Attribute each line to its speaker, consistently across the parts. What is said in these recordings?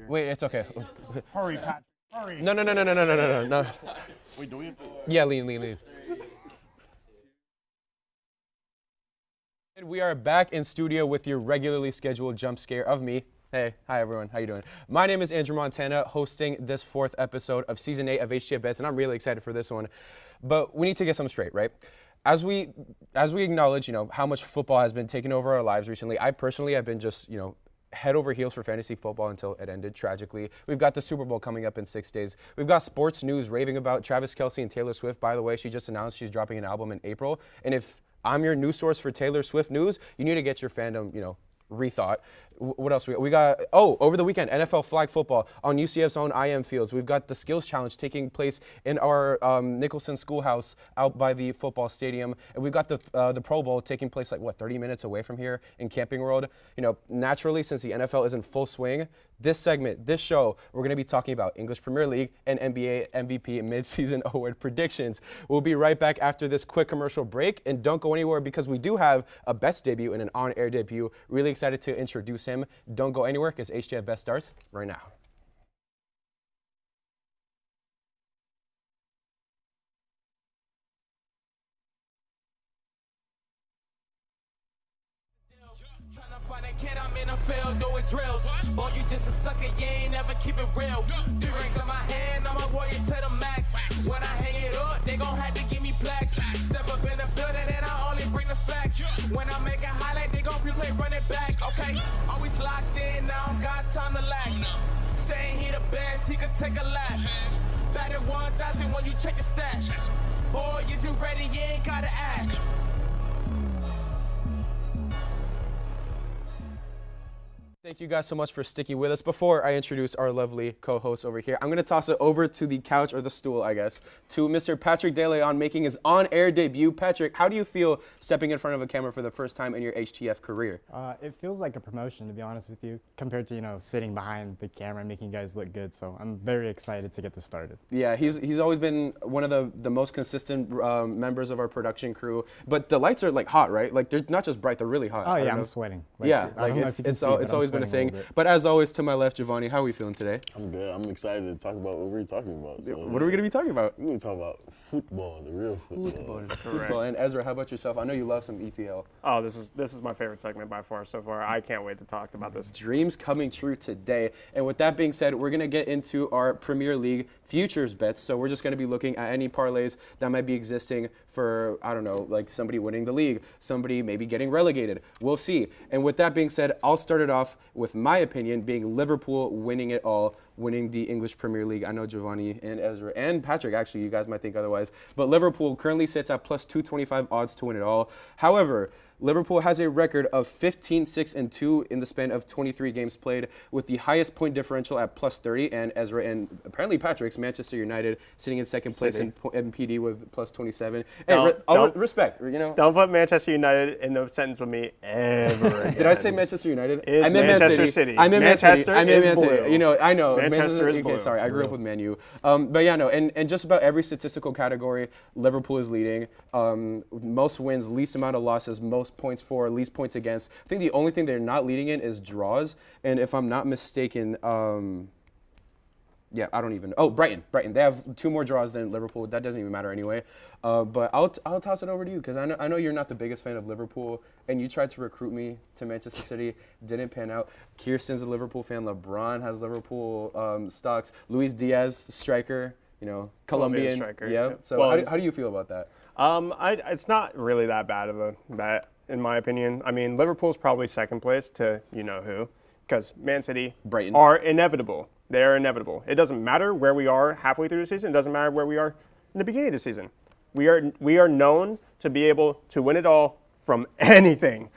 Speaker 1: Wait, it's okay.
Speaker 2: Hurry, Patrick. Hurry.
Speaker 1: No.
Speaker 3: Wait, do we have to?
Speaker 1: Yeah, lean. And we are back in studio with your regularly scheduled jump scare of me. Hey, hi everyone, how you doing? My name is Andrew Montana, hosting this 4th episode of Season 8 of HTF Bets, and I'm really excited for this one. But we need to get something straight, right? As we acknowledge, how much football has been taking over our lives recently, I personally have been just, head over heels for fantasy football until it ended tragically. We've got the Super Bowl coming up in 6 days. We've got sports news raving about Travis Kelce and Taylor Swift. By the way, she just announced she's dropping an album in April. And if I'm your news source for Taylor Swift news, you need to get your fandom, rethought. What else we got? Over the weekend, NFL flag football on UCF's own IM Fields. We've got the skills challenge taking place in our Nicholson Schoolhouse out by the football stadium, and we've got the Pro Bowl taking place 30 minutes away from here in Camping World. Naturally, since the NFL is in full swing, this segment, this show, we're going to be talking about English Premier League and NBA MVP mid-season award predictions. We'll be right back after this quick commercial break, and don't go anywhere because we do have a Bets debut and an on-air debut. Really excited to introduce him. Don't go anywhere because HTF Bets starts right now.
Speaker 4: Find a kid, I'm in a field doing drills. Boy, you just a sucker, you ain't never keep it real. 3 rings in my hand, I'm a warrior to the max. When I hang it up, they gon' have to give me plaques. Step up in the building and I only bring the facts. When I make a highlight, they gon' replay, run it back. Okay, always locked in, now I don't got time to lax. Saying he the best, he could take a lap. Batted 1,000 when you check the stats. Boy, is you ready? You ain't gotta ask.
Speaker 1: Thank you guys so much for sticking with us. Before I introduce our lovely co-host over here, I'm going to toss it over to the couch, or the stool, I guess, to Mr. Patrick Deleon making his on-air debut. Patrick, how do you feel stepping in front of a camera for the first time in your HTF career?
Speaker 2: It feels like a promotion, to be honest with you, compared to, sitting behind the camera and making you guys look good. So I'm very excited to get this started.
Speaker 1: Yeah, he's always been one of the most consistent members of our production crew. But the lights are hot, right? They're not just bright, they're really hot.
Speaker 2: Oh yeah, I'm sweating.
Speaker 1: It's always been a thing. But as always, to my left, Giovanni, how are we feeling today?
Speaker 3: I'm good. I'm excited to talk about what we're talking about. So,
Speaker 1: what are we going to be talking about?
Speaker 3: We're going to talk about football, the real football.
Speaker 1: Football. And Ezra, how about yourself? I know you love some EPL.
Speaker 5: Oh, this is my favorite segment by far so far. I can't wait to talk about this.
Speaker 1: Dreams coming true today. And with that being said, we're going to get into our Premier League futures bets. So we're just going to be looking at any parlays that might be existing for, I don't know, somebody winning the league, somebody maybe getting relegated. We'll see. And with that being said, I'll start it off with my opinion being Liverpool winning it all, winning the English Premier League. I know Giovanni and Ezra and Patrick, actually, you guys might think otherwise. But Liverpool currently sits at plus 225 odds to win it all. However, Liverpool has a record of 15-6-2 in the span of 23 games played, with the highest point differential at plus 30. And Ezra and apparently Patrick's Manchester United sitting in second place in MPD with plus 27. And respect,
Speaker 5: Don't put Manchester United in the sentence with me ever again.
Speaker 1: Did I say Manchester United?
Speaker 5: I meant Manchester City.
Speaker 1: I meant
Speaker 5: Manchester
Speaker 1: I meant Man City.
Speaker 5: blue.
Speaker 1: I know.
Speaker 5: Manchester is blue.
Speaker 1: Okay, sorry, I grew up with Man U. But yeah, no, and just about every statistical category, Liverpool is leading. Most wins, least amount of losses, most points for, least points against. I think the only thing they're not leading in is draws. And if I'm not mistaken, yeah, I don't even. Oh, Brighton. They have 2 more draws than Liverpool. That doesn't even matter anyway. But I'll toss it over to you because I know you're not the biggest fan of Liverpool, and you tried to recruit me to Manchester City. Didn't pan out. Kirsten's a Liverpool fan. LeBron has Liverpool stocks. Luis Diaz, striker. Colombian
Speaker 5: striker.
Speaker 1: Yeah. So how do you feel about that?
Speaker 5: It's not really that bad of a bet, in my opinion. I mean, Liverpool's probably second place to you-know-who, because Man City
Speaker 1: Brighton
Speaker 5: are inevitable. They're inevitable. It doesn't matter where we are halfway through the season. It doesn't matter where we are in the beginning of the season. We are known to be able to win it all from anything,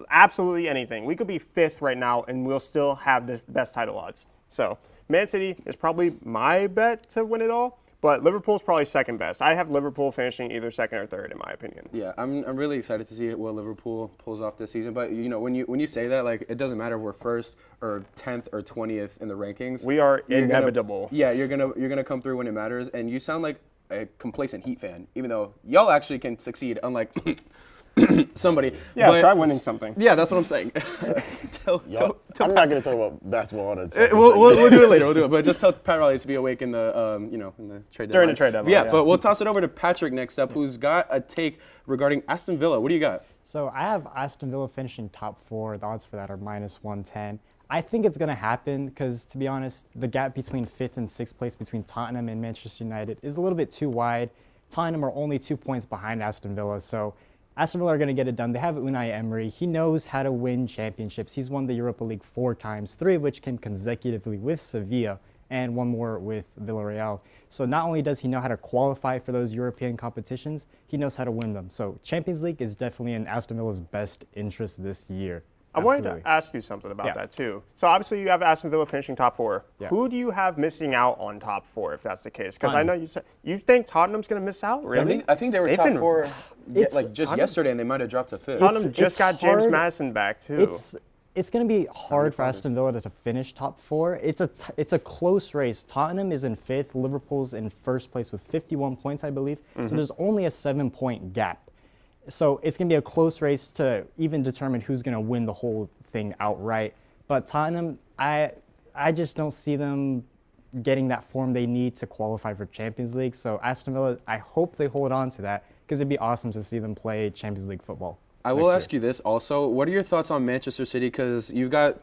Speaker 5: absolutely anything. We could be 5th right now, and we'll still have the best title odds. So Man City is probably my bet to win it all. But Liverpool's probably second best. I have Liverpool finishing either second or third, in my opinion.
Speaker 1: Yeah, I'm really excited to see what Liverpool pulls off this season. But when you say that, it doesn't matter if we're first or 10th or 20th in the rankings.
Speaker 5: We are inevitable.
Speaker 1: You're gonna come through when it matters. And you sound like a complacent Heat fan, even though y'all actually can succeed. Unlike somebody.
Speaker 5: Yeah,
Speaker 1: But-
Speaker 5: try winning something.
Speaker 1: Yeah, that's what I'm saying.
Speaker 3: Yo, I'm not gonna talk about basketball all the time.
Speaker 1: We'll do it later. We'll do it. But just tell Pat Riley to be awake in the in the trade deadline.
Speaker 5: During the trade deadline,
Speaker 1: But yeah,
Speaker 5: yeah.
Speaker 1: but we'll toss it over to Patrick next up, who's got a take regarding Aston Villa. What do you got?
Speaker 2: So I have Aston Villa finishing top 4. The odds for that are -110. I think it's going to happen because, to be honest, the gap between 5th and 6th place between Tottenham and Manchester United is a little bit too wide. Tottenham are only 2 points behind Aston Villa, so Aston Villa are going to get it done. They have Unai Emery. He knows how to win championships. He's won the Europa League 4 times, 3 of which came consecutively with Sevilla and 1 more with Villarreal. So not only does he know how to qualify for those European competitions, he knows how to win them. So Champions League is definitely in Aston Villa's best interest this year.
Speaker 5: I wanted
Speaker 2: Absolutely.
Speaker 5: to ask you something about
Speaker 2: Yeah.
Speaker 5: that too. So obviously you have Aston Villa finishing top 4.
Speaker 2: Yeah.
Speaker 5: Who do you have missing out on top 4 if that's the case? Because I
Speaker 2: Tottenham.
Speaker 5: know you said you think Tottenham's going to miss out. Really?
Speaker 1: I think they were
Speaker 5: They've
Speaker 1: top
Speaker 5: been-
Speaker 1: 4
Speaker 2: It's-
Speaker 1: like just yesterday, and they might have dropped to 5th.
Speaker 5: Tottenham
Speaker 2: It's
Speaker 5: just got James
Speaker 2: hard.
Speaker 5: Madison back too.
Speaker 2: It's going to be hard for Aston Villa to finish top 4. It's a close race. Tottenham is in 5th. Liverpool's in 1st place with 51 points, I believe. So there's only a 7-point gap. So it's going to be a close race to even determine who's going to win the whole thing outright. But Tottenham, I just don't see them getting that form they need to qualify for Champions League. So Aston Villa, I hope they hold on to that because it'd be awesome to see them play Champions League football.
Speaker 1: I will ask you this also. What are your thoughts on Manchester City? Because you've got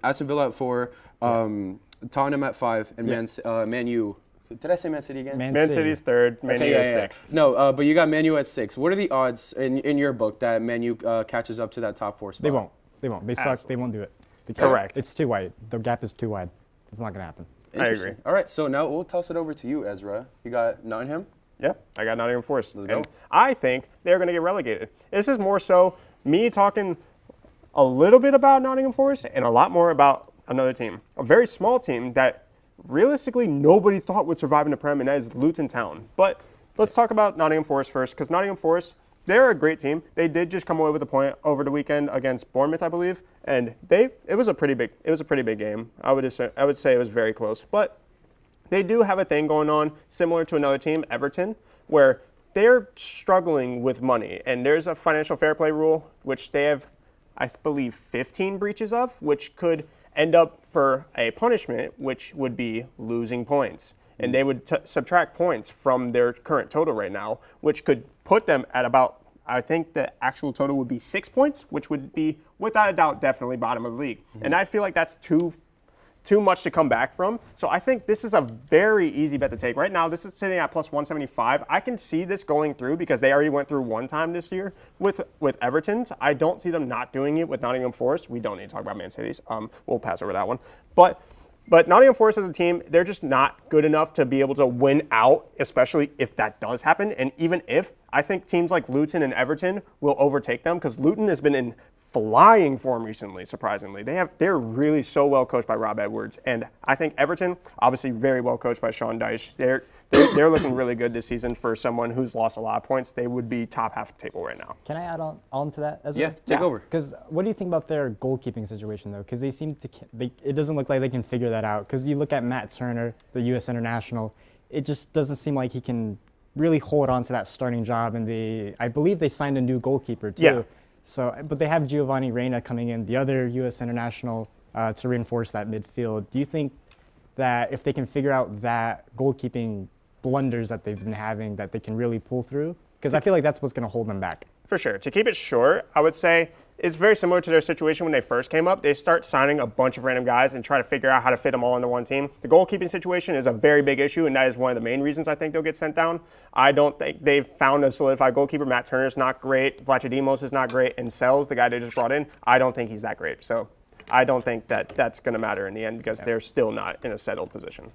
Speaker 1: Aston Villa at 4, Tottenham at 5, and Man U. Did I say Man City again?
Speaker 5: Man City's 3rd, Man U
Speaker 1: Okay,
Speaker 5: is 6th.
Speaker 1: No, but you got Man U at 6. What are the odds in your book that Man U catches up to that top 4 spot?
Speaker 2: They won't. They won't. They suck.
Speaker 5: Absolutely.
Speaker 2: They won't do it.
Speaker 5: Correct.
Speaker 2: It's too wide. The gap is too wide. It's not going to happen.
Speaker 1: Interesting.
Speaker 5: agree.
Speaker 1: All right, so now we'll toss it over to you, Ezra. You got Nottingham?
Speaker 5: Yeah, I got Nottingham Forest.
Speaker 1: Let's go.
Speaker 5: And I think they're going to get relegated. This is more so me talking a little bit about Nottingham Forest and a lot more about another team. A very small team that realistically nobody thought would survive in the Prem, and that is Luton Town. But let's talk about Nottingham Forest first, because Nottingham Forest, they're a great team. They did just come away with a point over the weekend against Bournemouth, I believe, and it was a pretty big game. I would say it was very close. But they do have a thing going on similar to another team, Everton, where they're struggling with money. And there's a financial fair play rule, which they have, I believe, 15 breaches of, which could end up for a punishment, which would be losing points. And they would subtract points from their current total right now, which could put them at about, I think the actual total would be 6 points, which would be, without a doubt, definitely bottom of the league. And I feel like that's too much to come back from. So I think this is a very easy bet to take. Right now, this is sitting at plus 175. I can see this going through because they already went through one time this year with Everton's. I don't see them not doing it with Nottingham Forest. We don't need to talk about Man City's. We'll pass over that one. But Nottingham Forest as a team, they're just not good enough to be able to win out, especially if that does happen. And even if, I think teams like Luton and Everton will overtake them because Luton has been in flying form recently, surprisingly. They're really so well coached by Rob Edwards. And I think Everton, obviously very well coached by Sean Dyche. They're looking really good this season for someone who's lost a lot of points. They would be top half of the table right now.
Speaker 2: Can I add on to that as well?
Speaker 1: Yeah, take over.
Speaker 2: Because what do you think about their goalkeeping situation, though? Because they seem to, it doesn't look like they can figure that out. Because you look at Matt Turner, the U.S. international, it just doesn't seem like he can really hold on to that starting job. And I believe they signed a new goalkeeper, too.
Speaker 5: Yeah.
Speaker 2: So, but they have Giovanni Reina coming in, the other U.S. international, to reinforce that midfield. Do you think that if they can figure out that goalkeeping blunders that they've been having, that they can really pull through? Because I feel like that's what's going to hold them back.
Speaker 5: For sure. To keep it short, I would say it's very similar to their situation when they first came up. They start signing a bunch of random guys and try to figure out how to fit them all into one team. The goalkeeping situation is a very big issue, and that is one of the main reasons I think they'll get sent down. I don't think they've found a solidified goalkeeper. Matt Turner's not great. Vlachodimos is not great. And Sells, the guy they just brought in, I don't think he's that great. So I don't think that's going to matter in the end because they're still not in a settled position.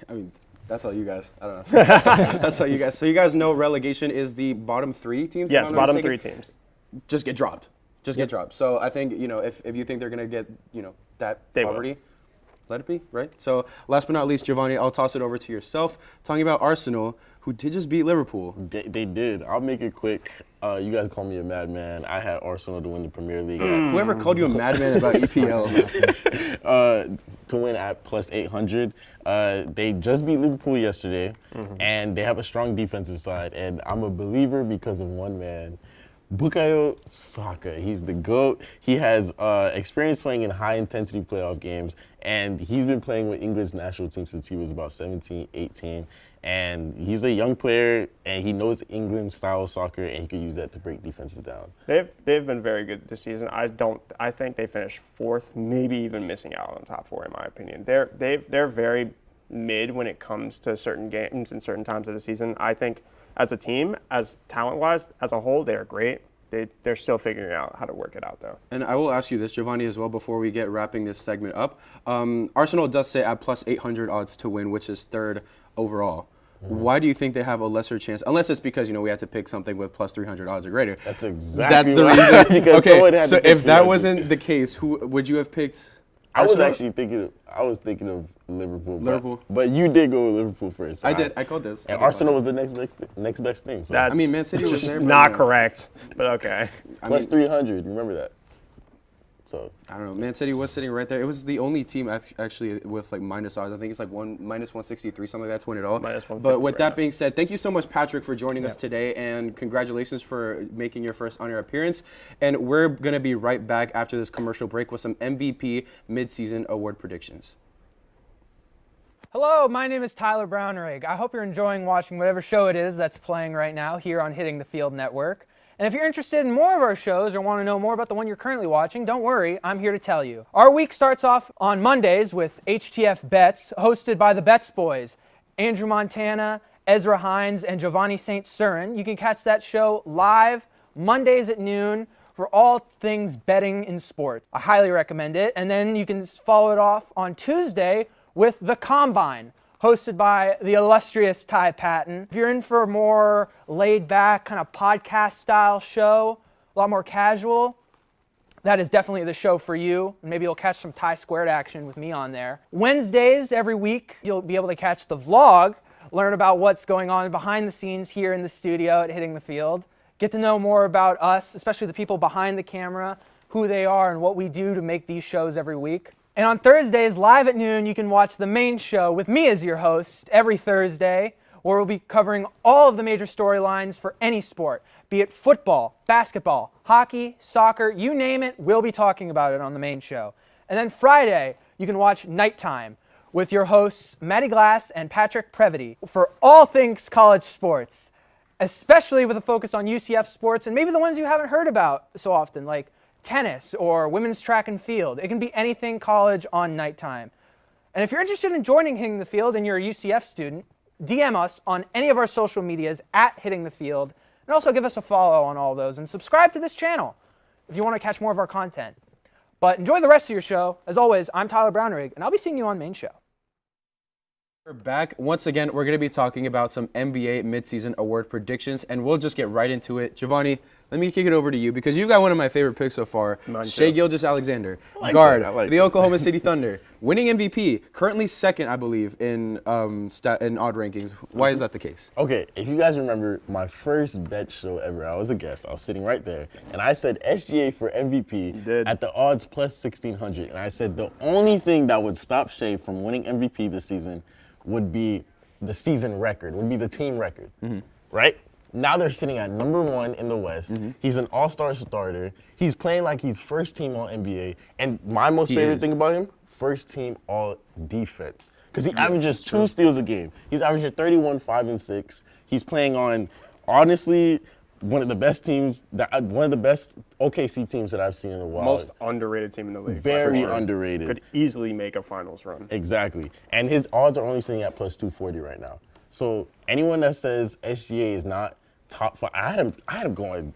Speaker 1: I mean, that's all you guys. I don't know. That's all you guys. So you guys know relegation is the bottom 3 teams?
Speaker 5: Yes,
Speaker 1: if I'm not
Speaker 5: bottom
Speaker 1: mistaken?
Speaker 5: 3 teams.
Speaker 1: Just get dropped. Get dropped. So I think, if you think they're going to get, that
Speaker 5: They will.
Speaker 1: poverty, let it be, right? So last but not least, Giovanni, I'll toss it over to yourself. Talking about Arsenal, who did just beat Liverpool.
Speaker 3: They did. I'll make it quick. You guys call me a madman. I had Arsenal to win the Premier League.
Speaker 1: Whoever called you a madman about EPL?
Speaker 3: To win at plus 800. They just beat Liverpool yesterday, and they have a strong defensive side. And I'm a believer because of one man, Bukayo Saka, he's the GOAT. He has experience playing in high-intensity playoff games, and he's been playing with England's national team since he was about 17, 18. And he's a young player, and he knows England's style of soccer, and he could use that to break defenses down.
Speaker 5: They've been very good this season. I think they finished 4th, maybe even missing out on top 4 in my opinion. They're very mid when it comes to certain games and certain times of the season. I think as a team, as talent-wise, as a whole, they are great. They're still figuring out how to work it out, though.
Speaker 1: And I will ask you this, Giovanni, as well, before we get wrapping this segment up. Arsenal does sit at plus 800 odds to win, which is 3rd overall. Why do you think they have a lesser chance? Unless it's because, we had to pick something with plus 300 odds or greater.
Speaker 3: That's the
Speaker 1: reason. Okay, so if that wasn't the case, who would you have picked? Arsenal?
Speaker 3: I was thinking of Liverpool. But you did go with Liverpool first.
Speaker 1: I did. I called this.
Speaker 3: And Arsenal was the next best thing. So.
Speaker 1: Man City was there.
Speaker 5: Not correct, but okay.
Speaker 3: Plus 300. Remember that. So
Speaker 1: I don't know. Man City was sitting right there. It was the only team actually with minus odds. I think it's minus 163, something like that to win it all.
Speaker 5: Minus 150
Speaker 1: but with that
Speaker 5: now.
Speaker 1: being said, thank you so much, Patrick, for joining us today, and congratulations for making your first on-air appearance. And we're gonna be right back after this commercial break with some MVP mid-season award predictions.
Speaker 6: Hello, my name is Tyler Brownrigg. I hope you're enjoying watching whatever show it is that's playing right now here on Hitting the Field Network. And if you're interested in more of our shows or want to know more about the one you're currently watching, don't worry, I'm here to tell you. Our week starts off on Mondays with HTF Bets, hosted by the Bets Boys, Andrew Montana, Ezra Hines, and Giovanni St. Surin. You can catch that show live Mondays at noon for all things betting in sports. I highly recommend it. And then you can follow it off on Tuesday with The Combine, hosted by the illustrious Ty Patton. If you're in for a more laid-back, kind of podcast-style show, a lot more casual, that is definitely the show for you. Maybe you'll catch some Ty Squared action with me on there. Wednesdays, every week, you'll be able to catch the vlog, learn about what's going on behind the scenes here in the studio at Hitting the Field, get to know more about us, especially the people behind the camera, who they are, and what we do to make these shows every week. And on Thursdays, live at noon, you can watch the main show with me as your host every Thursday, where we'll be covering all of the major storylines for any sport, be it football, basketball, hockey, soccer, you name it, we'll be talking about it on the main show. And then Friday, you can watch Nighttime with your hosts, Maddie Glass and Patrick Previty, for all things college sports, especially with a focus on UCF sports and maybe the ones you haven't heard about so often, like tennis or women's track and field. It can be anything college on Nighttime. And if you're interested in joining Hitting the Field and you're a UCF student, DM us on any of our social medias at Hitting the Field, and also give us a follow on all those, and subscribe to this channel if you want to catch more of our content. But enjoy the rest of your show. As always, I'm Tyler Brownrigg, and I'll be seeing you on Main Show.
Speaker 1: We're back. Once again, we're going to be talking about some NBA midseason award predictions, and we'll just get right into it. Giovanni, let me kick it over to you because you got one of my favorite picks so far. Shai Gilgeous-Alexander, guard, the Oklahoma City Thunder, winning MVP, currently second, I believe, in odd rankings. Why is that the case?
Speaker 3: Okay, if you guys remember my first bet show ever, I was a guest. I was sitting right there, and I said SGA for MVP at the odds plus 1,600. And I said the only thing that would stop Shai from winning MVP this season would be the season record, would be the team record, right? Now they're sitting at number 1 in the West. He's an all-star starter. He's playing like he's first team all NBA. And my most favorite thing about him, first team all defense. Because he averages 2 steals a game. He's averaging 31, 5, and 6. He's playing on, honestly, one of the best teams, one of the best OKC teams that I've seen in a while.
Speaker 5: Most underrated team in the league.
Speaker 3: Very underrated.
Speaker 5: Could easily make a finals run.
Speaker 3: Exactly. And his odds are only sitting at plus 240 right now. So anyone that says SGA is not top 5, I had him going,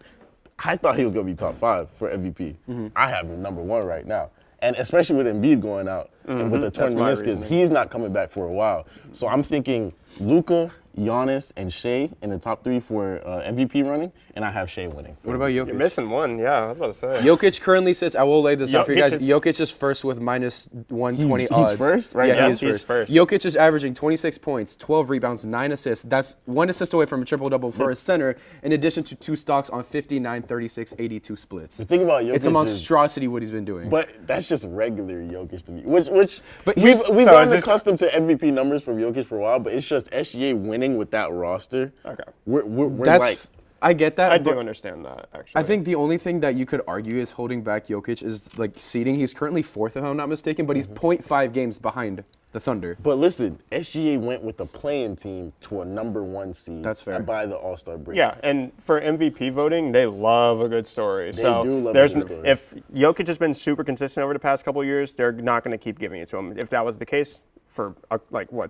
Speaker 3: I thought he was going to be top 5 for MVP. I have him number 1 right now. And especially with Embiid going out and with the torn meniscus, he's not coming back for a while. So I'm thinking Luka, Giannis, and Shai in the top 3 for MVP running, and I have Shai winning.
Speaker 1: What about Jokic?
Speaker 5: You're missing one, yeah, I was about to say.
Speaker 1: Jokic currently sits, I will lay this out for you guys, Jokic is first with minus 120 odds.
Speaker 3: He's first? Right
Speaker 1: yeah,
Speaker 3: now?
Speaker 1: he's first. Jokic is averaging 26 points, 12 rebounds, 9 assists. That's 1 assist away from a triple-double for a center, in addition to 2 stocks on 59, 36, 82 splits.
Speaker 3: The thing about Jokic
Speaker 1: it's a monstrosity what he's been doing.
Speaker 3: But that's just regular Jokic to me, which
Speaker 1: but
Speaker 3: we've gotten accustomed to MVP numbers from Jokic for a while, but it's just SGA winning with that roster.
Speaker 5: Okay.
Speaker 3: We're
Speaker 1: that's
Speaker 3: like,
Speaker 1: I get that.
Speaker 5: I
Speaker 1: but
Speaker 5: do understand that, actually.
Speaker 1: I think the only thing that you could argue is holding back Jokic is like seeding. He's currently 4th, if I'm not mistaken, but he's 0.5 games behind the Thunder.
Speaker 3: But listen, SGA went with the playing team to a #1 seed.
Speaker 1: That's fair.
Speaker 3: By the All-Star break.
Speaker 5: Yeah, and for MVP voting, they love a good story.
Speaker 3: They
Speaker 5: so
Speaker 3: do love a
Speaker 5: there's,
Speaker 3: good story.
Speaker 5: if Jokic has been super consistent over the past couple of years, they're not going to keep giving it to him. If that was the case for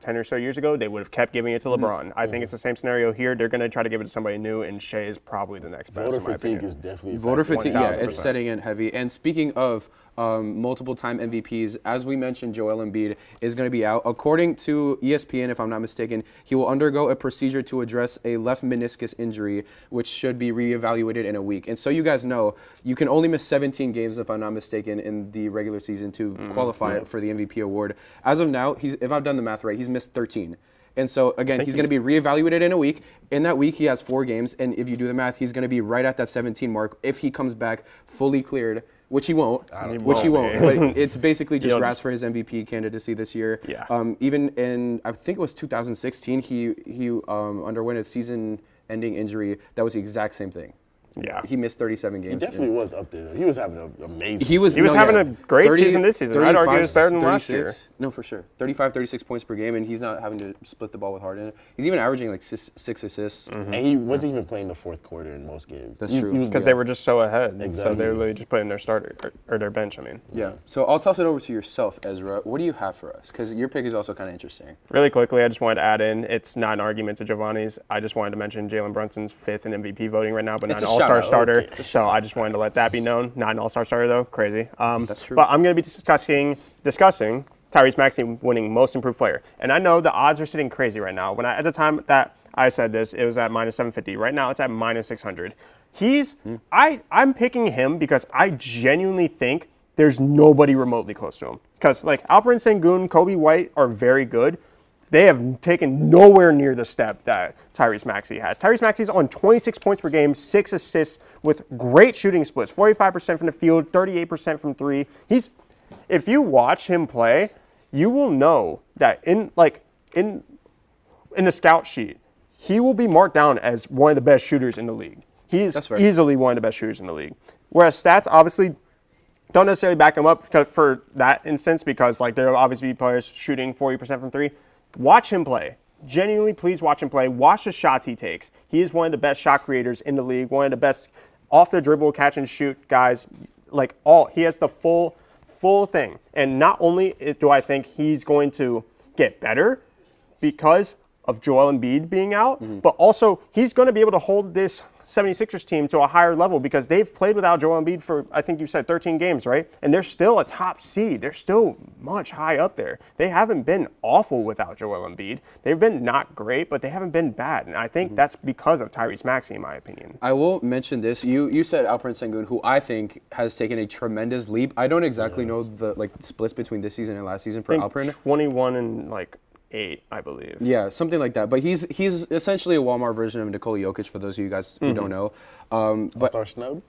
Speaker 5: 10 or so years ago, they would have kept giving it to LeBron. I think it's the same scenario here. They're going to try to give it to somebody new, and Shea is probably the next best,
Speaker 3: Voter
Speaker 5: in my
Speaker 3: fatigue
Speaker 5: opinion.
Speaker 3: is definitely a
Speaker 1: Voter
Speaker 3: factor.
Speaker 1: fatigue, yeah,
Speaker 5: 1000%.
Speaker 1: it's setting in heavy. And speaking of multiple-time MVPs, as we mentioned, Joel Embiid is going to be out. According to ESPN, if I'm not mistaken, he will undergo a procedure to address a left meniscus injury, which should be reevaluated in a week. And so you guys know, you can only miss 17 games, if I'm not mistaken, in the regular season to qualify for the MVP award. As of now, if I've done the math right, he's missed 13. And so, again, he's going to be reevaluated in a week. In that week, he has 4 games. And if you do the math, he's going to be right at that 17 mark if he comes back fully cleared, which he won't. But it's basically just rats for his MVP candidacy this year.
Speaker 5: Yeah.
Speaker 1: Even in, I think it was 2016, he underwent a season-ending injury. That was the exact same thing.
Speaker 5: Yeah.
Speaker 1: He missed 37
Speaker 3: He
Speaker 1: games.
Speaker 3: definitely was up there, though. He was having an amazing
Speaker 1: He was
Speaker 5: having a great season this season. I'd argue it's better than last year.
Speaker 1: No, for sure. 35, 36 points per game, and he's not having to split the ball with Harden. He's even averaging like 6 assists.
Speaker 3: And he wasn't even playing the fourth quarter in most games.
Speaker 1: That's true.
Speaker 5: Because they were just so ahead. So
Speaker 3: Exactly.
Speaker 5: they were literally just putting their starter, or their bench, I mean.
Speaker 1: Yeah. So I'll toss it over to yourself, Ezra. What do you have for us? Because your pick is also kind of interesting.
Speaker 5: Really quickly, I just wanted to add in, it's not an argument to Giovanni's. I just wanted to mention Jalen Brunson's 5th in MVP voting right now, but not
Speaker 1: It's
Speaker 5: an
Speaker 1: a
Speaker 5: all-star
Speaker 1: shout-out.
Speaker 5: starter.
Speaker 1: Okay, it's a
Speaker 5: So I just wanted to let that be known. Not an all-star starter, though. Crazy.
Speaker 1: That's true.
Speaker 5: But I'm going to be discussing Tyrese Maxey winning Most Improved Player. And I know the odds are sitting crazy right now. At the time that I said this, it was at -750. Right now, it's at -600. I'm picking him because I genuinely think there's nobody remotely close to him. Because like Alperen Sengun, Kobe White are very good. They have taken nowhere near the step that Tyrese Maxey has. Tyrese Maxey's on 26 points per game, 6 assists with great shooting splits, 45% from the field, 38% from 3. If you watch him play, you will know that in the scout sheet, he will be marked down as one of the best shooters in the league. He is easily one of the best shooters in the league. Whereas stats obviously don't necessarily back him up for that instance, because like there will obviously be players shooting 40% from 3. Watch him play. Genuinely, please watch him play. Watch the shots he takes. He is one of the best shot creators in the league, one of the best off the dribble catch and shoot guys. He has the full thing. And not only do I think he's going to get better because of Joel Embiid being out, but also he's going to be able to hold this 76ers team to a higher level because they've played without Joel Embiid for, I think you said 13 games, right? And they're still a top seed. They're still much high up there. They haven't been awful without Joel Embiid. They've been not great, but they haven't been bad. And I think that's because of Tyrese Maxey, in my opinion.
Speaker 1: I will mention this. You said Alperen Sengun, who I think has taken a tremendous leap. I don't exactly know the splits between this season and last season for Alperen.
Speaker 5: 21 and 8, I believe.
Speaker 1: Yeah, something like that. But he's essentially a Walmart version of Nikola Jokic, for those of you guys who don't know. But
Speaker 3: Star snub?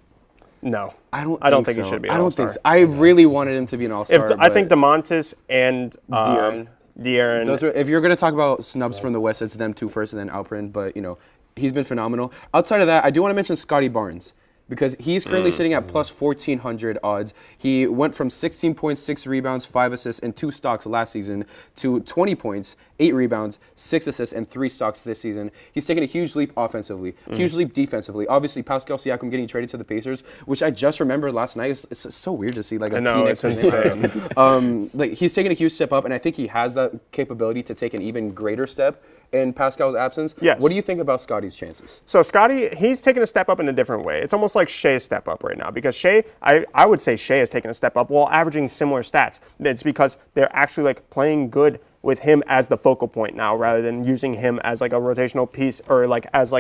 Speaker 5: No.
Speaker 1: I don't think
Speaker 5: he
Speaker 1: so.
Speaker 5: should be an
Speaker 1: I don't
Speaker 5: all-star.
Speaker 1: think so. I really wanted him to be an all-star.
Speaker 5: I think DeMontis and
Speaker 1: De'Aaron. Those are, if you're going to talk about snubs from the West, it's them two first and then Alperen. But, he's been phenomenal. Outside of that, I do want to mention Scotty Barnes, because he's currently sitting at plus 1,400 odds. He went from 16 points, 6 rebounds, 5 assists, and 2 stocks last season to 20 points, 8 rebounds, 6 assists, and 3 stocks this season. He's taken a huge leap offensively, huge leap defensively. Obviously, Pascal Siakam getting traded to the Pacers, which I just remembered last night. It's so weird to see a Phoenix. He's taken a huge step up, and I think he has that capability to take an even greater step in Pascal's absence.
Speaker 5: Yes.
Speaker 1: What do you think about Scotty's chances?
Speaker 5: So Scotty, he's taken a step up in a different way. It's almost like Shea's step up right now, because Shea, I would say Shea has taken a step up while averaging similar stats. It's because they're actually playing good with him as the focal point now, rather than using him as a rotational piece, or as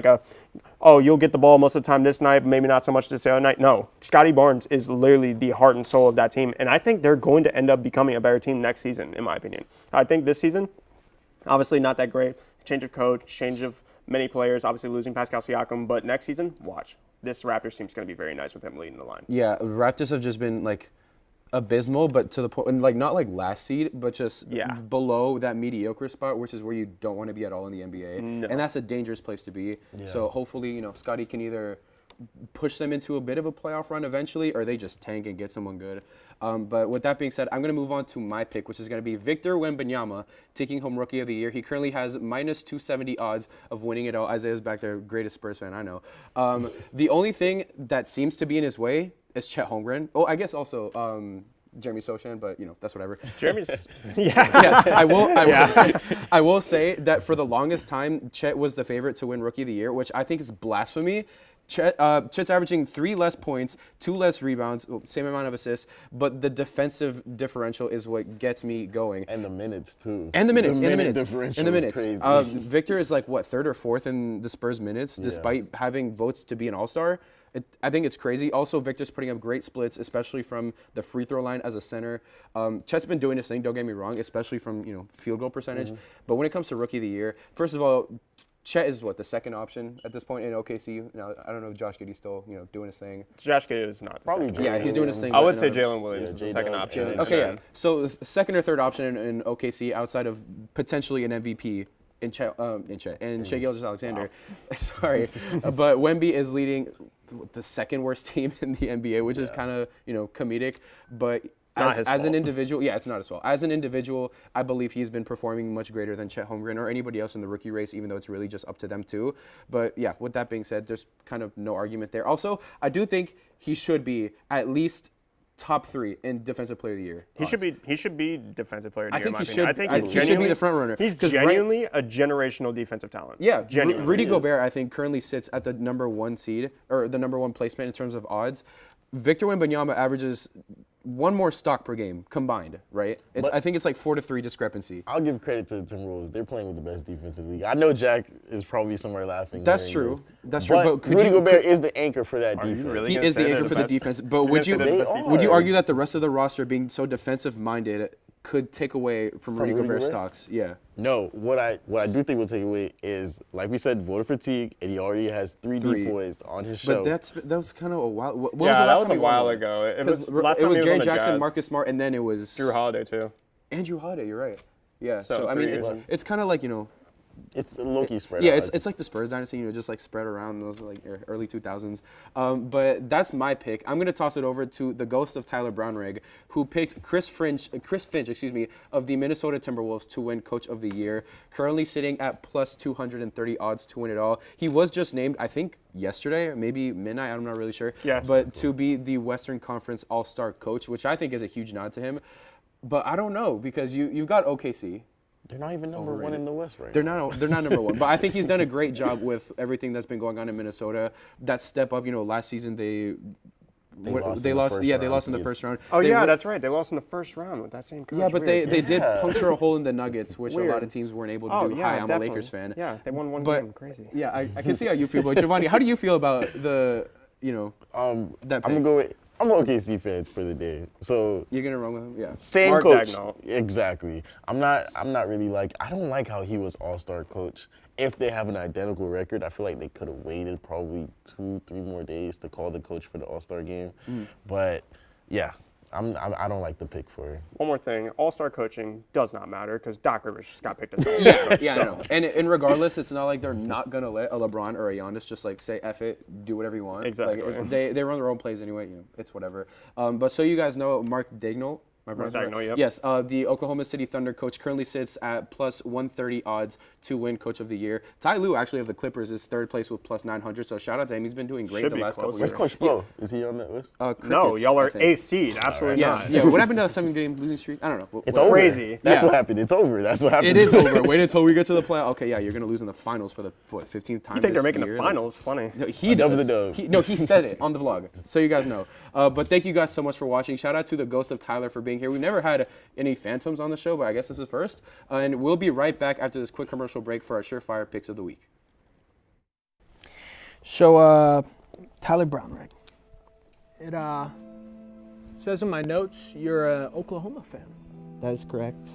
Speaker 5: you'll get the ball most of the time this night, maybe not so much this other night. No, Scotty Barnes is literally the heart and soul of that team, and I think they're going to end up becoming a better team next season, in my opinion. I think this season, obviously not that great. Change of coach, change of many players, obviously losing Pascal Siakam, but next season, watch. This Raptors team's going to be very nice with him leading the line.
Speaker 1: Yeah, Raptors have just been abysmal, but to the point, and like not like last seed, but just
Speaker 5: Yeah.
Speaker 1: below that mediocre spot, which is where you don't want to be at all in the NBA, and that's a dangerous place to be. So hopefully, you know, Scotty can either push them into a bit of a playoff run eventually, or they just tank and get someone good. But with that being said, I'm going to move on to my pick, which is going to be Victor Wembanyama, taking home Rookie of the Year. He currently has minus 270 odds of winning it all. Isaiah's back there, greatest Spurs fan I know. The only thing that seems to be in his way is Chet Holmgren. Oh, I guess also Jeremy Sochan, but you know, that's whatever.
Speaker 5: Jeremy's,
Speaker 1: Yeah, I will say that for the longest time, Chet was the favorite to win Rookie of the Year, which I think is blasphemy. Chet's averaging 3 less points, 2 less rebounds, same amount of assists, but the defensive differential is what gets me going.
Speaker 3: And the minutes too.
Speaker 1: And the minutes,
Speaker 3: Differential
Speaker 1: in the minutes.
Speaker 3: is crazy.
Speaker 1: Victor is like what, 3rd or 4th in the Spurs minutes, despite having votes to be an All-Star. I think it's crazy. Also, Victor's putting up great splits, especially from the free throw line as a center. Chet's been doing his thing, don't get me wrong, especially from, you know, field goal percentage. But when it comes to Rookie of the Year, first of all, Chet is what, the second option at this point in OKC. Now, I don't know if Josh Giddey's still, you know, doing his thing.
Speaker 5: Josh Giddey is not.
Speaker 3: Probably
Speaker 5: Second.
Speaker 1: Yeah, he's doing his thing.
Speaker 5: I would
Speaker 1: but,
Speaker 5: say
Speaker 1: you know,
Speaker 5: Jalen Williams is the
Speaker 3: J-Dub,
Speaker 5: second option.
Speaker 3: and
Speaker 1: Okay, yeah.
Speaker 5: then-
Speaker 1: So second or third option in OKC outside of potentially an MVP in Shai Gilgeous-Alexander. Sorry, but Wemby is leading the second worst team in the NBA, which is kind of, you know, comedic, but.
Speaker 5: Not his
Speaker 1: As an
Speaker 5: fault.
Speaker 1: individual, yeah, it's not his fault. As an individual, I believe he's been performing much greater than Chet Holmgren or anybody else in the rookie race, even though it's really just up to them too. But yeah, with that being said, there's kind of no argument there. Also, I do think he should be at least top 3 in Defensive Player of the Year.
Speaker 5: He should be Defensive Player of the
Speaker 1: I
Speaker 5: Year.
Speaker 1: think
Speaker 5: in my
Speaker 1: he
Speaker 5: opinion.
Speaker 1: should.
Speaker 5: I think
Speaker 1: He
Speaker 5: he's
Speaker 1: should be
Speaker 5: genuinely
Speaker 1: the front runner.
Speaker 5: He's
Speaker 1: 'Cause
Speaker 5: genuinely a generational defensive talent.
Speaker 1: Yeah,
Speaker 5: Genuinely.
Speaker 1: Rudy
Speaker 5: He is.
Speaker 1: Gobert, I think, currently sits at the number 1 seed, or the number 1 placement in terms of odds. Victor Wembanyama averages 1 more stock per game combined, right? I think it's like 4-3 discrepancy.
Speaker 3: I'll give credit to the Timberwolves. They're playing with the best defense in the league. I know Jack is probably somewhere laughing.
Speaker 1: That's
Speaker 3: hearing
Speaker 1: true.
Speaker 3: this,
Speaker 1: That's true. But could
Speaker 3: Rudy
Speaker 1: you?
Speaker 3: Gobert is the anchor for that defense.
Speaker 5: really?
Speaker 1: He
Speaker 5: gonna
Speaker 1: is
Speaker 5: say
Speaker 1: the
Speaker 5: they're
Speaker 1: anchor
Speaker 5: the
Speaker 1: for the
Speaker 5: best?
Speaker 1: defense. But
Speaker 5: You're
Speaker 1: would
Speaker 5: gonna say
Speaker 1: you
Speaker 5: they're the best defense?
Speaker 1: would you argue that the rest of the roster being so defensive minded could take away from Rudy
Speaker 3: Rudy
Speaker 1: Gobert's
Speaker 3: Gobert?
Speaker 1: stocks? Yeah.
Speaker 3: No, what I do think will take away is, like we said, voter fatigue, and he already has 3 decoys on his show.
Speaker 1: But that was kind of a while. When
Speaker 5: Yeah,
Speaker 1: was the
Speaker 5: that
Speaker 1: last
Speaker 5: was
Speaker 1: time
Speaker 5: a
Speaker 1: he won
Speaker 5: while
Speaker 1: one?
Speaker 5: ago. It
Speaker 1: 'Cause
Speaker 5: was last
Speaker 1: it
Speaker 5: time
Speaker 1: was
Speaker 5: he
Speaker 1: Jaren
Speaker 5: on the
Speaker 1: Jackson,
Speaker 5: Jazz.
Speaker 1: Marcus Smart, and then it was
Speaker 5: Drew Holiday too.
Speaker 1: and Drew Holiday. You're right. Yeah.
Speaker 5: So
Speaker 1: So I mean,
Speaker 5: 3 years.
Speaker 1: it's kind of like, you know.
Speaker 3: It's a low-key spread.
Speaker 1: Yeah,
Speaker 3: out.
Speaker 1: it's like the Spurs dynasty, you know, just like spread around those like early 2000s. But that's my pick. I'm gonna toss it over to the ghost of Tyler Brownrigg, who picked Chris Finch, of the Minnesota Timberwolves to win Coach of the Year. Currently sitting at plus 230 odds to win it all. He was just named, I think, yesterday, maybe midnight. I'm not really sure.
Speaker 5: Yes.
Speaker 1: But to be the Western Conference All-Star coach, which I think is a huge nod to him. But I don't know, because you've got OKC.
Speaker 3: They're not even number 1 in the West right
Speaker 1: They're
Speaker 3: now.
Speaker 1: not number 1, but I think he's done a great job with everything that's been going on in Minnesota. That step up, you know, last season they lost in the first round.
Speaker 5: Oh
Speaker 1: They
Speaker 5: yeah,
Speaker 1: were-
Speaker 5: that's right. They lost in the first round with that same coach.
Speaker 1: Yeah, but
Speaker 5: Weird.
Speaker 1: they did
Speaker 3: Yeah.
Speaker 1: puncture a hole in the Nuggets, which a lot
Speaker 5: Weird.
Speaker 1: of teams weren't able to
Speaker 5: Oh
Speaker 1: do.
Speaker 5: yeah,
Speaker 1: Hi, I'm
Speaker 5: definitely.
Speaker 1: a Lakers fan.
Speaker 5: Yeah, they won one
Speaker 1: But
Speaker 5: game. Crazy.
Speaker 1: yeah, I can see how you feel. But Giovanni, how do you feel about that pick?
Speaker 3: I'm gonna go with. I'm an OKC fan for the day. So
Speaker 1: You're gonna run with him? Yeah.
Speaker 3: same
Speaker 5: Mark
Speaker 3: coach.
Speaker 5: Daigneault.
Speaker 3: Exactly. I'm not really like. I don't like how he was All-Star coach. If they have an identical record, I feel like they could have waited probably 2-3 more days to call the coach for the All-Star game. But yeah, I don't like the pick for it.
Speaker 5: One more thing, All-Star coaching does not matter because Doc Rivers just got picked as All-Star.
Speaker 1: Yeah, I know. And regardless, it's not like they're not gonna let a LeBron or a Giannis just like say F it, do whatever you want.
Speaker 5: Exactly.
Speaker 1: Like, they run their own plays anyway. You know, it's whatever. But so you guys know Mark Daigneault.
Speaker 5: Daigneault, yep.
Speaker 1: Yes, the Oklahoma City Thunder coach currently sits at plus 130 odds to win Coach of the Year. Ty Lue, actually, of the Clippers, is 3rd place with plus 900. So shout out to him. He's been doing great
Speaker 5: Should
Speaker 1: the
Speaker 5: be
Speaker 1: last couple
Speaker 5: closer.
Speaker 1: years.
Speaker 3: Where's Coach Spo? Is he on that list?
Speaker 5: No,
Speaker 1: Crickets,
Speaker 5: y'all
Speaker 1: I
Speaker 5: are
Speaker 1: think.
Speaker 5: 8th seed. Absolutely
Speaker 1: Yeah,
Speaker 5: not.
Speaker 1: yeah. What happened to a 7-game losing streak? I don't know.
Speaker 3: It's
Speaker 1: What-
Speaker 3: over.
Speaker 5: Crazy.
Speaker 3: That's
Speaker 1: Yeah.
Speaker 3: what happened. It's over. That's what happened.
Speaker 1: It is over. Wait until we get to the playoff. Okay, yeah, you're gonna lose in the finals for the 15th time.
Speaker 5: You think they're
Speaker 1: this
Speaker 5: making
Speaker 1: year.
Speaker 5: the finals? Funny.
Speaker 1: No, he
Speaker 3: A dub
Speaker 1: does.
Speaker 3: is a dub.
Speaker 1: He said it on the vlog, so you guys know. But thank you guys so much for watching. Shout out to the ghost of Tyler for being here. We've never had any phantoms on the show, but I guess this is first. And we'll be right back after this quick commercial break for our surefire picks of the week.
Speaker 6: So, Tyler Brownrigg. It says in my notes you're an Oklahoma fan.
Speaker 2: That is correct.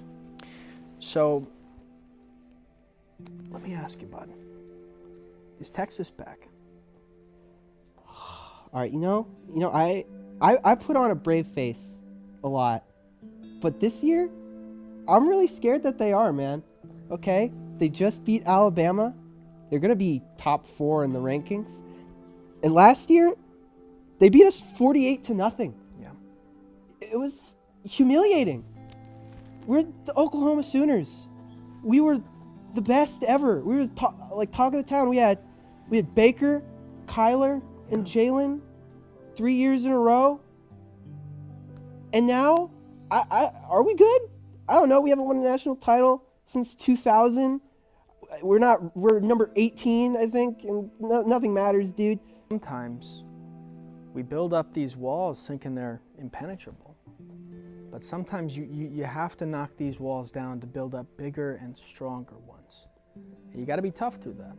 Speaker 6: So, let me ask you, bud. Is Texas back?
Speaker 7: All right, I put on a brave face a lot. But this year, I'm really scared that they are, man. Okay? They just beat Alabama. They're going to be top 4 in the rankings. And last year, they beat us 48-0.
Speaker 8: Yeah.
Speaker 7: It was humiliating. We're the Oklahoma Sooners. We were the best ever. We were talk of the town. We had Baker, Kyler, and Jalen 3 years in a row. And now, are we good? I don't know. We haven't won a national title since 2000. We're number 18, I think, and nothing matters, dude.
Speaker 8: Sometimes we build up these walls thinking they're impenetrable. But sometimes you have to knock these walls down to build up bigger and stronger ones. And you got to be tough through that.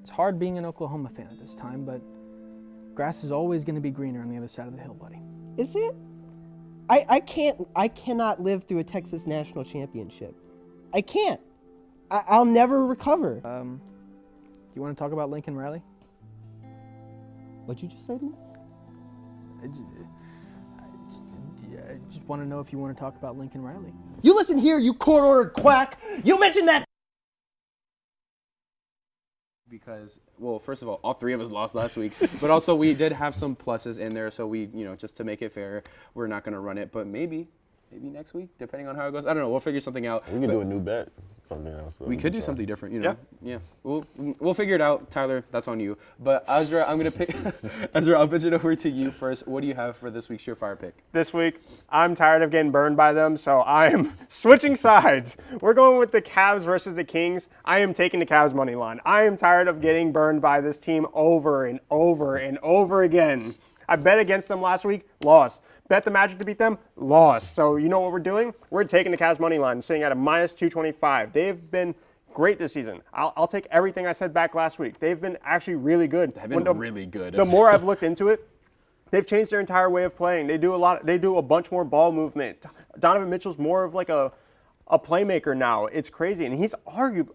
Speaker 8: It's hard being an Oklahoma fan at this time, but grass is always going to be greener on the other side of the hill, buddy.
Speaker 7: Is it? I cannot live through a Texas national championship. I can't. I'll never recover.
Speaker 8: Do you want to talk about Lincoln Riley?
Speaker 7: What'd you just say to me?
Speaker 8: I just want to know if you want to talk about Lincoln Riley.
Speaker 7: You listen here, you court-ordered quack. You mentioned that.
Speaker 1: Because, well, first of all 3 of us lost last week, but also we did have some pluses in there, so we, just to make it fair, we're not going to run it, but maybe next week, depending on how it goes. I don't know. We'll figure something out.
Speaker 3: We can do a new bet, something else.
Speaker 1: We could do something different,
Speaker 5: Yeah.
Speaker 1: We'll figure it out. Tyler, that's on you. But Ezra, I'm going to pick, Ezra, I'll pitch it over to you first. What do you have for this week's Surefire pick?
Speaker 5: This week, I'm tired of getting burned by them, so I'm switching sides. We're going with the Cavs versus the Kings. I am taking the Cavs money line. I am tired of getting burned by this team over and over and over again. I bet against them last week, lost. Bet the Magic to beat them, lost. So you know what we're doing? We're taking the Cavs money line, sitting at a -225. They've been great this season. I'll take everything I said back last week. They've been actually really good.
Speaker 1: They've been really good.
Speaker 5: The more I've looked into it, they've changed their entire way of playing. They do a bunch more ball movement. Donovan Mitchell's more of like a playmaker now. It's crazy. And he's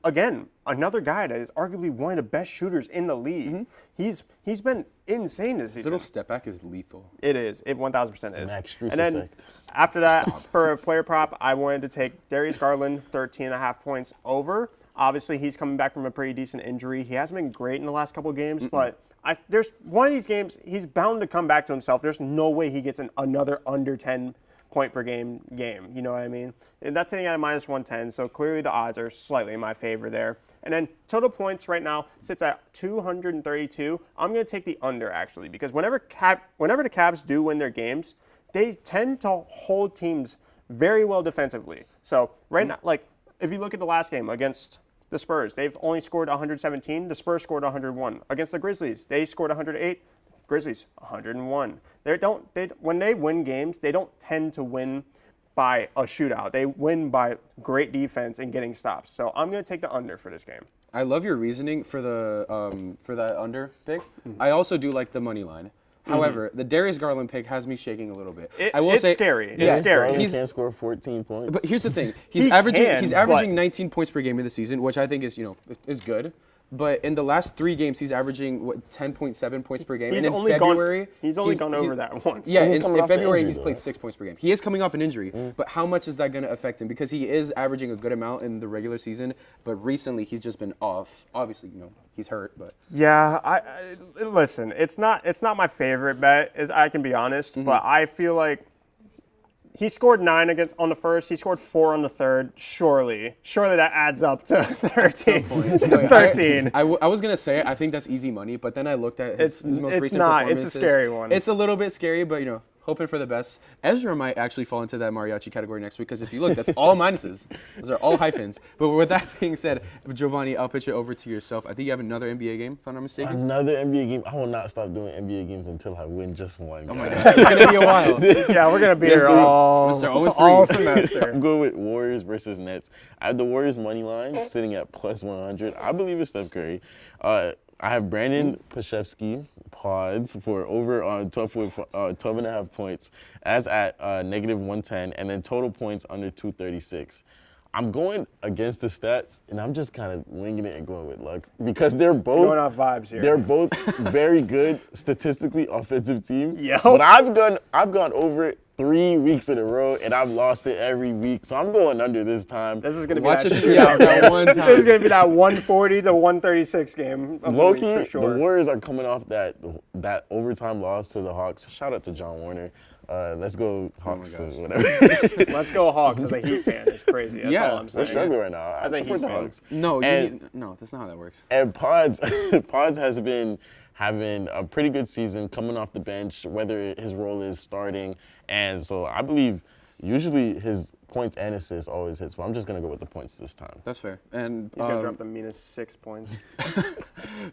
Speaker 5: again, another guy that is arguably one of the best shooters in the league. Mm-hmm. He's been insane this season.
Speaker 1: His little step back is lethal.
Speaker 5: It is. It 1,000% is.
Speaker 3: Max Strus
Speaker 5: And then
Speaker 3: effect.
Speaker 5: after that, for a player prop, I wanted to take Darius Garland, 13.5 points over. Obviously, he's coming back from a pretty decent injury. He hasn't been great in the last couple of games, but there's one of these games, he's bound to come back to himself. There's no way he gets another under 10 point per game. You know what I mean? And that's sitting at a -110, so clearly the odds are slightly in my favor there. And then total points right now sits at 232. I'm going to take the under, actually, because whenever the Cavs do win their games, they tend to hold teams very well defensively. So right now, like, if you look at the last game against the Spurs, they've only scored 117. The Spurs scored 101. Against the Grizzlies, they scored 108. Grizzlies, 101. When they win games, they don't tend to win by a shootout. They win by great defense and getting stops. So I'm going to take the under for this game.
Speaker 1: I love your reasoning for that under pick. Mm-hmm. I also do like the money line. However, the Darius Garland pick has me shaking a little bit.
Speaker 5: It's scary. It's scary.
Speaker 3: He can't score 14 points.
Speaker 1: But here's the thing: he's averaging 19 points per game in the season, which I think is good. But in the last 3 games, he's averaging 10.7 points per game.
Speaker 5: He's
Speaker 1: and in
Speaker 5: only
Speaker 1: February,
Speaker 5: gone over that once.
Speaker 1: Yeah,
Speaker 3: He's
Speaker 1: in
Speaker 3: coming off
Speaker 1: February
Speaker 3: the
Speaker 1: he's
Speaker 3: injury,
Speaker 1: played
Speaker 3: though.
Speaker 1: 6 points per game. He is coming off an injury, but how much is that going to affect him? Because he is averaging a good amount in the regular season, but recently he's just been off. Obviously, he's hurt, but
Speaker 5: Yeah, listen. It's not my favorite bet. I can be honest, but I feel like he scored 9 on the first. He scored 4 on the third. Surely that adds up to 13. 13.
Speaker 1: I was gonna say I think that's easy money, but then I looked at his most recent
Speaker 5: not.
Speaker 1: performances.
Speaker 5: It's a scary one.
Speaker 1: It's a little bit scary, but hoping for the best. Ezra might actually fall into that mariachi category next week because if you look, that's all minuses. Those are all hyphens. But with that being said, Giovanni, I'll pitch it over to yourself. I think you have another NBA game, if I'm not mistaken.
Speaker 3: Another NBA game. I will not stop doing NBA games until I win just one.
Speaker 1: Oh my God, it's gonna be a while.
Speaker 5: Yeah, we're gonna be here all semester.
Speaker 3: I'm going with Warriors versus Nets. I have the Warriors money line sitting at +100. I believe it's Steph Curry. I have Brandon Pashevsky pods for over 12.5 points as at -110, and then total points under 236. I'm going against the stats, and I'm just kind of winging it and going with luck because they're both
Speaker 5: Going off vibes here.
Speaker 3: They're both very good statistically offensive teams.
Speaker 5: Yep.
Speaker 3: But I've gone over it 3 weeks in a row, and I've lost it every week. So I'm going under this time.
Speaker 5: This is going to be
Speaker 1: Watch
Speaker 5: that
Speaker 1: it shootout that one
Speaker 5: This is
Speaker 1: time.
Speaker 5: going to be that 140 to 136 game. of the
Speaker 3: Low
Speaker 5: week
Speaker 3: key,
Speaker 5: for sure.
Speaker 3: the Warriors are coming off that overtime loss to the Hawks. Shout out to John Warner. Let's go Hawks or whatever.
Speaker 5: Let's go Hawks as a Heat fan. It's crazy. That's
Speaker 1: Yeah,
Speaker 5: all I'm
Speaker 3: We're
Speaker 5: saying.
Speaker 3: struggling right now. I
Speaker 5: As a
Speaker 3: support
Speaker 5: Heat
Speaker 3: the
Speaker 5: fan.
Speaker 3: Hawks.
Speaker 1: No,
Speaker 3: And-
Speaker 1: no, that's not how that works.
Speaker 3: And Pods has been having a pretty good season coming off the bench, whether his role is starting. And so I believe usually his points and assists always hits, but I'm just going to go with the points this time.
Speaker 1: That's fair. And
Speaker 5: He's going to drop the -6 points.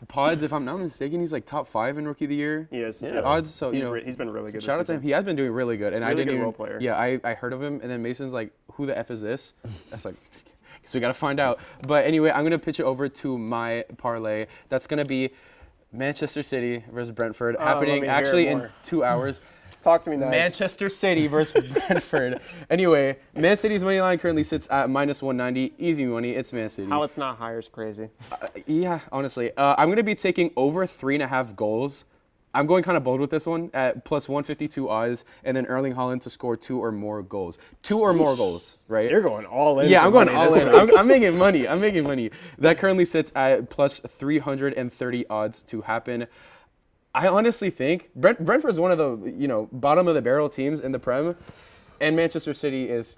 Speaker 1: Pods, if I'm not mistaken, he's like top 5 in Rookie of the Year.
Speaker 5: He is.
Speaker 3: Yeah.
Speaker 5: yes.
Speaker 1: Odds, so
Speaker 5: he's
Speaker 1: you know,
Speaker 5: he's been really good.
Speaker 1: shout out
Speaker 5: this
Speaker 1: to him.
Speaker 5: season.
Speaker 1: He has been doing really good, and I
Speaker 5: Really
Speaker 1: didn't
Speaker 5: good
Speaker 1: even.
Speaker 5: role player.
Speaker 1: Yeah, I heard of him, and then Mason's like, "Who the f is this?" That's like, so we gotta find out. But anyway, I'm gonna pitch it over to my parlay. That's gonna be Manchester City versus Brentford,
Speaker 5: let me
Speaker 1: happening
Speaker 5: hear
Speaker 1: actually
Speaker 5: it
Speaker 1: in
Speaker 5: more.
Speaker 1: 2 hours.
Speaker 5: Talk to me nice.
Speaker 1: Manchester City versus Brentford. Anyway, Man City's money line currently sits at -190. Easy money. It's Man City.
Speaker 5: How it's not higher is crazy.
Speaker 1: Yeah, honestly. I'm going to be taking over 3.5 goals. I'm going kind of bold with this one at plus 152 odds, and then Erling Haaland to score 2 or more goals. 2 or more goals, right?
Speaker 5: You're going all in.
Speaker 1: Yeah,
Speaker 5: for
Speaker 1: I'm going
Speaker 5: money
Speaker 1: all
Speaker 5: this
Speaker 1: in.
Speaker 5: week.
Speaker 1: I'm making money. I'm making money. That currently sits at plus 330 odds to happen. I honestly think Brentford's one of the bottom of the barrel teams in the Prem, and Manchester City is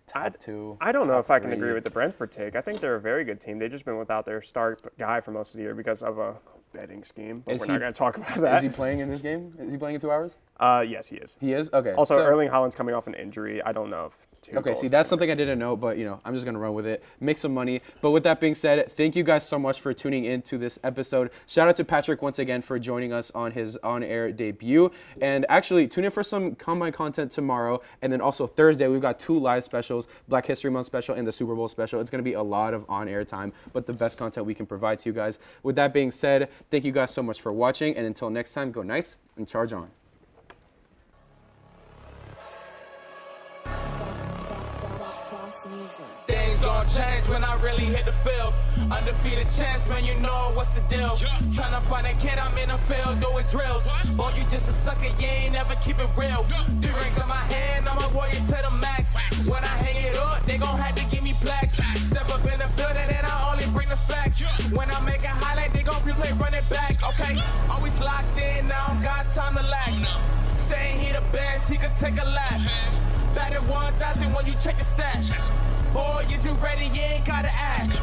Speaker 1: top 2.
Speaker 5: I don't know if I can
Speaker 1: 3.
Speaker 5: agree with the Brentford take. I think they're a very good team. They've just been without their star guy for most of the year because of a betting scheme. But
Speaker 1: Is
Speaker 5: we're
Speaker 1: he-
Speaker 5: not going to talk about that.
Speaker 1: Is he playing in this game? Is he playing in 2 hours?
Speaker 5: Yes, he is.
Speaker 1: He is? Okay.
Speaker 5: Also,
Speaker 1: so-
Speaker 5: Erling Haaland's coming off an injury. I don't know if 2
Speaker 1: Okay,
Speaker 5: goals
Speaker 1: see,
Speaker 5: is
Speaker 1: that's
Speaker 5: gonna
Speaker 1: something I didn't know, but, I'm just going to run with it, make some money. But with that being said, thank you guys so much for tuning in to this episode. Shout out to Patrick once again for joining us on his on-air debut. And actually, tune in for some Combine content tomorrow. And then also Thursday, we've got 2 live specials, Black History Month special and the Super Bowl special. It's going to be a lot of on-air time, but the best content we can provide to you guys. With that being said, thank you guys so much for watching. And until next time, go Knights and charge on.
Speaker 4: Things gon' change when I really hit the field. Undefeated champs, man, you know what's the deal. Tryna find a kid, I'm in the field doing drills. Boy, you just a sucker, you ain't never keep it real. 3 rings in my hand, I'm a warrior to the max. When I hang it up, they gon' have to give me plaques. Step up in the building and I only bring the facts. When I make a highlight, they gon' replay, run it back, okay? Always locked in, now I don't got time to lax. Saying he the best, he could take a lap. Batted 1,000 when you check the stats. Boy, is you ready? You ain't gotta ask.